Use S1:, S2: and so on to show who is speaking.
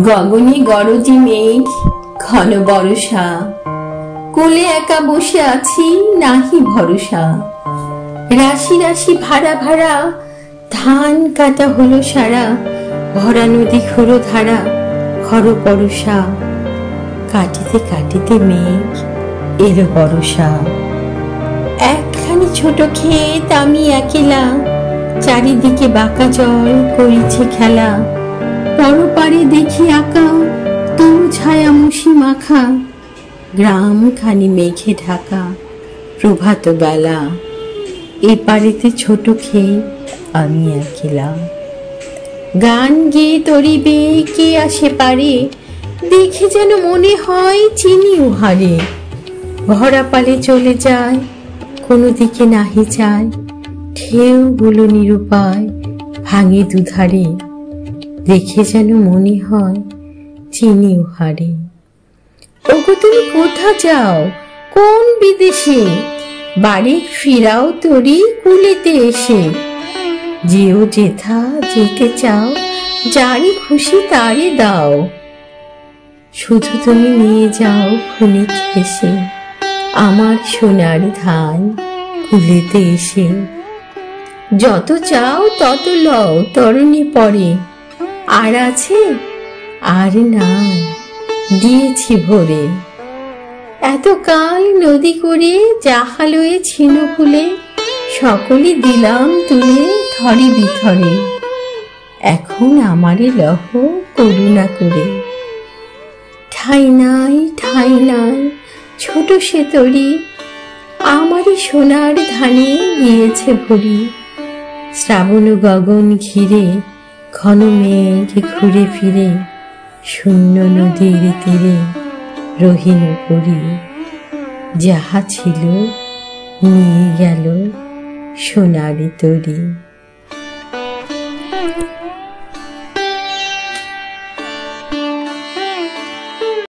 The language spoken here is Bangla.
S1: গগনে গরজি মেঘ, ঘন বরষা, কোলে একা বসে আছি নাহি ভরসা। রাশি রাশি ভাড়া ভাড়া ধান কাটা হলো সারা, ভরা নদী খোরো ধারা, খর পরশা। কাটিতে কাটিতে মেঘ এলো বরষা। একখানি ছোট ক্ষেত আমি একেলা, চারিদিকে বাঁকা জল করিছে খেলা। পরপারে দেখি আঁকা তরু ছায়া মুশি মাখা, গ্রাম খানি মেঘে ঢাকা প্রভাত বেলা। এপারেতে ছোট ক্ষেত আমি একেলা। গান গেয়ে তরিবে কে আসে পারে, দেখে যেন মনে হয় চিনি উহারে। ভরা পালে চলে যায় কোনো দিকে নাহি যায়, ঢেউ গুলো নিরুপায় ভাঙে দুধারে। দেখে যেন মনে হয় চিনি উহারে। ওগো তুমি কোথা যাও কোন বিদেশে, বাড়ি ফিরাও তরি কুলেতে এসে। যেও যেথা যেতে চাও, যারই খুশি তারে দাও। শুধু তুমি নিয়ে যাও ক্ষণিক হেসে, আমার সোনার ধান কুলেতে এসে। যত চাও তত লও তরুণী পরে, আর আছে আর নাই দিয়েছি ভরে। এত কাল নদী করে জাহালয়ে ছিন্ন ফুলে, সকলে দিলাম তুলে থরে বিথরে। এখন আমারে লহ করুণা করে। ঠাই নাই ঠাই নাই ছোট সে তরি, আমারই সোনার ধানে গিয়েছে ভরি। শ্রাবণ গগন ঘিরে ঘন মেঘ ঘুরে ফিরে, শূন্য নদীর তীরে রহিল পরি। যাহা ছিল নিয়ে গেল সোনার তরি।